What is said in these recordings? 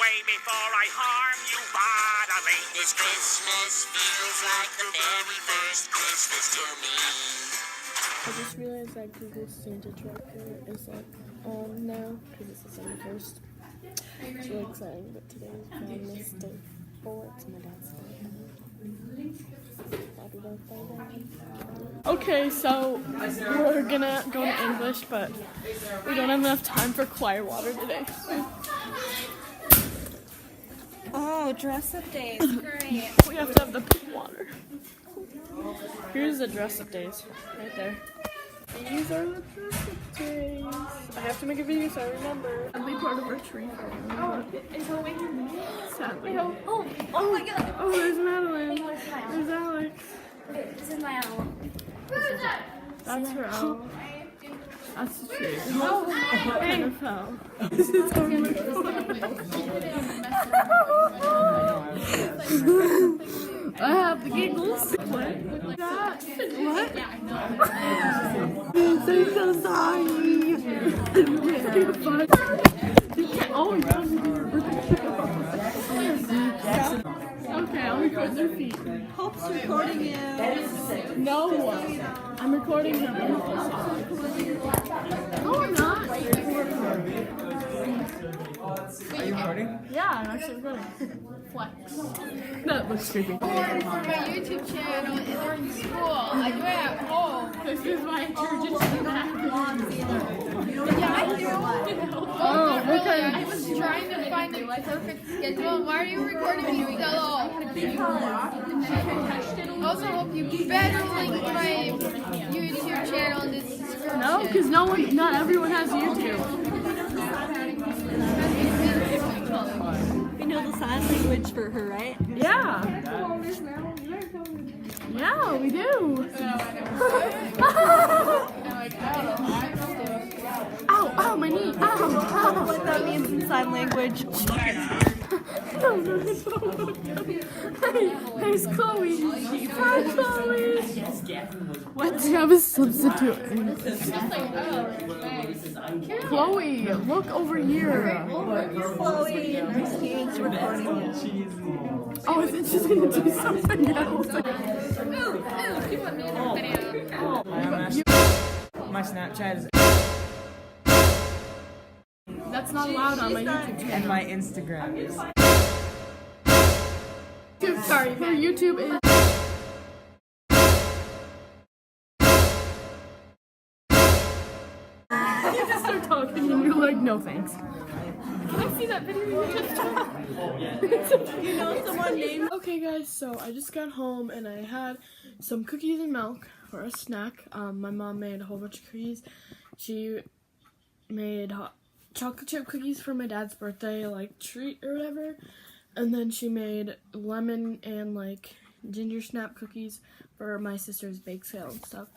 away before I harm you bodily. This Christmas feels like the very first Christmas to me. I just realized that Google Santa Tracker is like on now because it's the 71st. It's really exciting, but today is VLOGMAS day 4. It's my dad's birthday. Happy birthday, Dad. Okay, so we're gonna go to English, but we don't have enough time for choir water today. Oh, dress up days, great. We have to have the pink water. Here's the dress up days, right there. These are the dress up days. I have to make a video so I remember. I'll be part of our tree. Oh, is her waiting? Sadly. Oh my god. Oh, there's Madeline. There's Alex. This is my owl. That's her owl. That's the tree. Oh, Kind of fell. This is I have the giggles. What? What? I'm so sorry. Oh, okay, I'll record their feet. Hope's recording you. No, I'm recording her. No, I'm not. Are you recording? Yeah, I'm actually recording. Flex. That looks creepy. For my YouTube channel during school. I do it at home. This is my tradition. Yeah, I do. Oh, okay. I was trying to find the perfect schedule. Why are you recording me so long? Also, hope you better link my YouTube channel in the description. No, because not everyone has YouTube. We know the sign language for her, right? Yeah. Yeah, we do. Ow, ow, my knee. Ow, ow. What that means in sign language. Hey, it's Chloe. Hi, Chloe. What? We have a substitute. Chloe, look over here. Chloe and Christine's recording you. Oh, I think she's gonna do something else. You want me in a video? My Snapchat is That's not allowed on my YouTube channel. and my Instagram is. Sorry, her YouTube is. You just start talking and you're like, no thanks. Can I see that video you just took? You know someone named. Okay guys, so I just got home and I had some cookies and milk for a snack. My mom made a whole bunch of cookies. She made chocolate chip cookies for my dad's birthday, like treat or whatever. And then she made lemon and like ginger snap cookies for my sister's bake sale and stuff.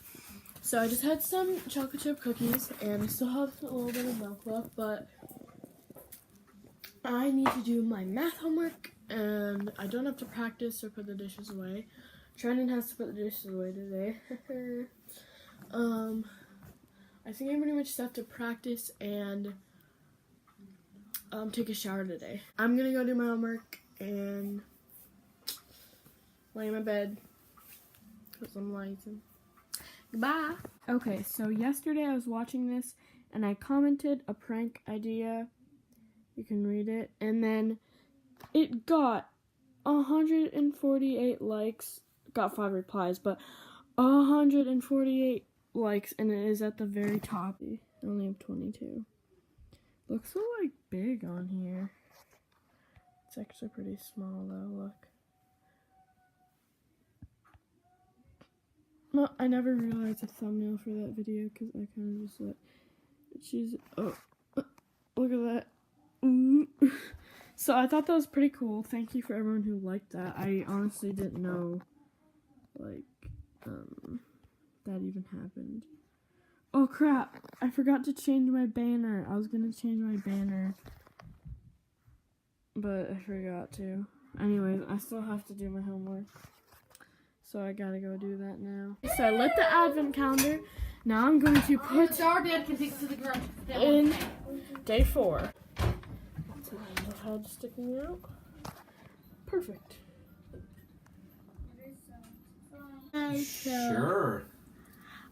So I just had some chocolate chip cookies and I still have a little bit of milk left, but I need to do my math homework and I don't have to practice or put the dishes away. Trenton has to put the dishes away today. I think I pretty much just have to practice and take a shower today. I'm gonna go do my homework and lay in my bed because I'm lazy. Goodbye. Okay, so yesterday I was watching this and I commented a prank idea. You can read it. And then it got 148 likes. Got 5 replies, but 148 likes and it is at the very top. I only have 22. Looks so like big on here. It's actually pretty small though, look. No, I never realized a thumbnail for that video because I kind of just let she's oh look at that. So I thought that was pretty cool. Thank you for everyone who liked that. I honestly didn't know like that even happened. Oh crap, I forgot to change my banner. I was gonna change my banner, but I forgot to. Anyways, I still have to do my homework, so I gotta go do that now. So I lit the advent calendar. Now I'm going to put Our dad can take it to the garage. in day 4. head sticking out. Perfect. Hi, so Sure.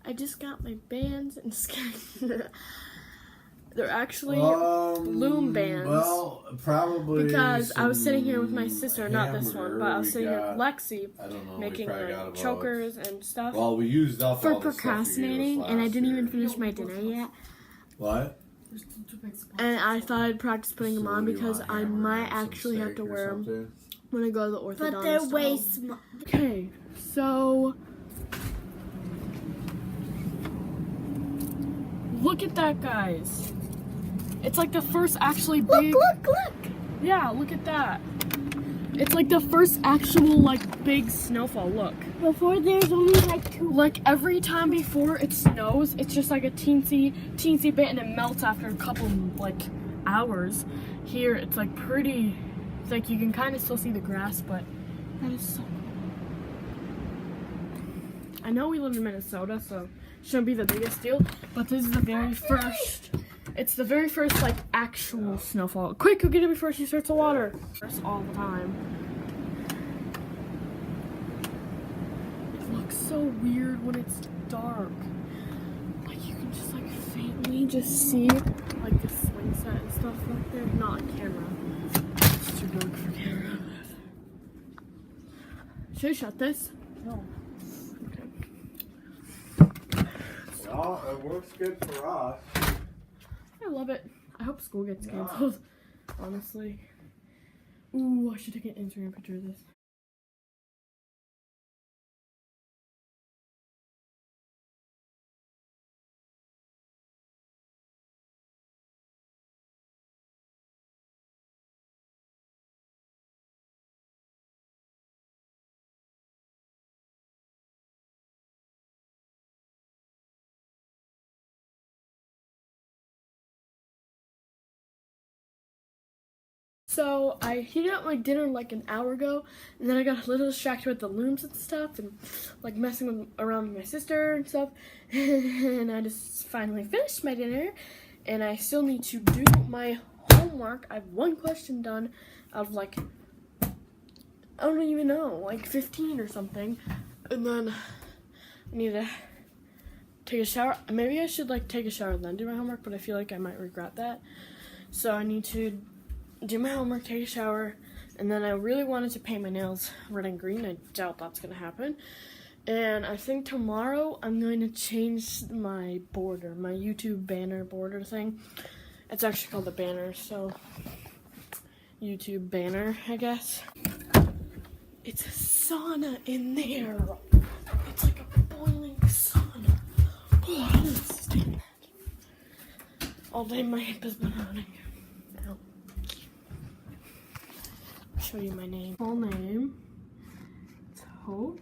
I just got my bands and they're actually loom bands. Well, probably because I was sitting here with my sister, not this one, but I was sitting here with Lexi, I don't know, making like chokers and stuff Well, we used up for all the stuff you gave us procrastinating, and I last didn't even year. finish my dinner yet. What? And I thought I'd practice putting them So on do you because want I hamburger might and some actually have steak to or wear them something? when I go to the orthodontist. But they're way small. Okay, so look at that, guys. It's like the first actually big. Look! Yeah, look at that. It's like the first actual like big snowfall. Look. Before there's only like 2. Like every time before it snows, it's just like a teensy bit, and it melts after a couple like hours. Here, it's like pretty. It's like you can kind of still see the grass, but that is so cool. I know we live in Minnesota, so it shouldn't be the biggest deal, but this is the very first. It's the very first like actual snowfall. Quick, go get it before she starts the water. First all the time. It looks so weird when it's dark. Like you can just like faintly just see like the swing set and stuff right there. Not on camera. It's too dark for camera. Should I shut this? No. Well, it works good for us. I love it. I hope school gets canceled. Honestly. Ooh, I should take an Instagram picture of this. So I heated up my dinner like an hour ago, and then I got a little distracted with the looms and stuff, and like messing around with my sister and stuff, and I just finally finished my dinner, and I still need to do my homework. I have one question done out of like, I don't even know, like 15 or something, and then I need to take a shower. Maybe I should like take a shower and then do my homework, but I feel like I might regret that. So I need to do my homework, take a shower, and then I really wanted to paint my nails red and green. I doubt that's gonna happen. And I think tomorrow I'm going to change my border, my YouTube banner border thing. It's actually called the banner, so YouTube banner, I guess. It's a sauna in there. It's like a boiling sauna. Oh, I can't stand that. All day my hip has been hurting. Ow. Show you my name. Full name. It's Hope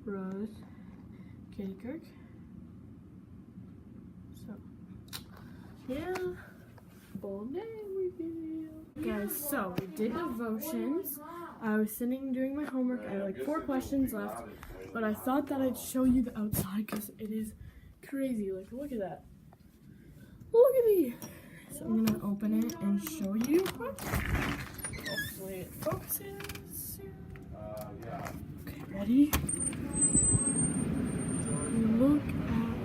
Rose Katie Kirk. So yeah, full name reveal. Guys, so we did devotions. I was sitting doing my homework. I had like 4 questions left, but I thought that I'd show you the outside because it is crazy. Like, look at that. Look at me. So I'm gonna open it and show you. Hopefully it focuses. Okay, ready? Look at.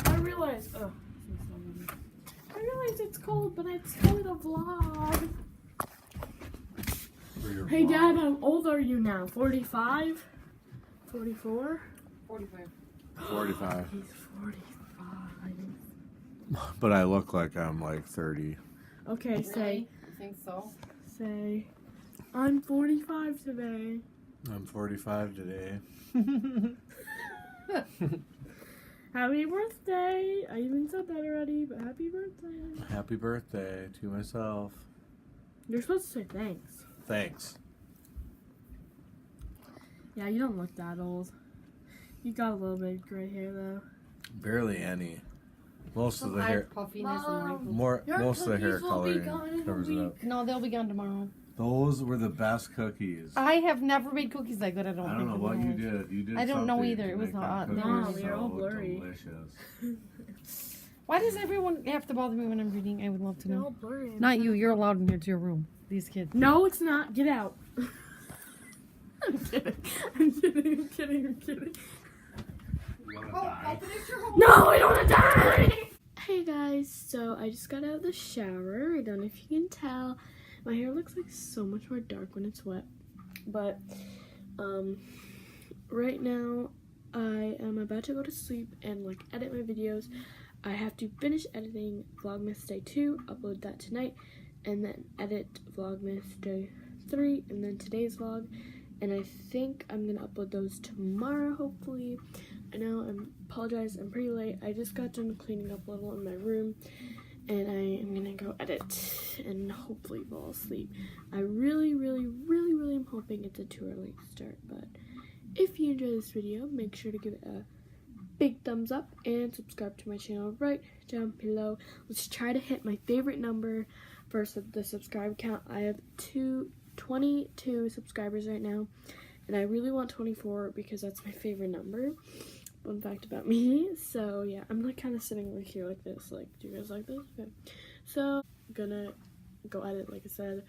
I realize it's cold, but it's for the vlog. Hey Dad, how old are you now? 45? 44? 45. He's 45. But I look like I'm like 30. Okay, say. I think so. Say, I'm 45 today. I'm 45 today. Happy birthday! I even said that already, but happy birthday. Happy birthday to myself. You're supposed to say thanks. Thanks. Yeah, you don't look that old. You got a little bit of gray hair though. Barely any. Most of the hair, Puffiness and wrinkles. most of the hair coloring covers it up. No, they'll be gone tomorrow. Those were the best cookies. I have never made cookies that good. I don't I think don't know what you did. You did. I don't know something either. to It was make them not- cookies No, we were all so blurry. Delicious. Why does everyone have to bother me when I'm reading? I would love to They're all know. blurry. Not you. You're allowed in here. It's your room. These kids. No, it's not. Get out. I'm kidding. I'm kidding. I'm kidding. I'm kidding. You wanna die? No, I don't want to die. Hey guys, so I just got out of the shower. I don't know if you can tell. My hair looks like so much more dark when it's wet. But right now I am about to go to sleep and like edit my videos. I have to finish editing Vlogmas Day 2, upload that tonight, and then edit Vlogmas Day 3, and then today's vlog. And I think I'm gonna upload those tomorrow, hopefully. I know, I apologize, I'm pretty late. I just got done cleaning up a little in my room, and I am gonna go edit and hopefully fall asleep. I really am hoping it's a too early start, but if you enjoyed this video, make sure to give it a big thumbs up and subscribe to my channel right down below. Let's try to hit my favorite number for the subscribe count. I have 22 subscribers right now, and I really want 24 because that's my favorite number. Fun fact about me. So yeah, I'm like kind of sitting over here like this. Like, do you guys like this? Okay. So I'm gonna go edit, like I said.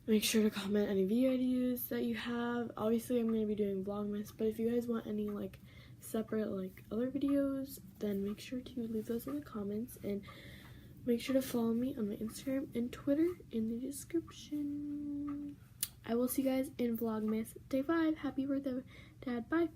Make sure to comment any video ideas that you have. Obviously, I'm gonna be doing Vlogmas, but if you guys want any like separate like other videos, then make sure to leave those in the comments, and make sure to follow me on my Instagram and Twitter in the description. I will see you guys in Vlogmas Day 5. Happy birthday, Dad. Bye.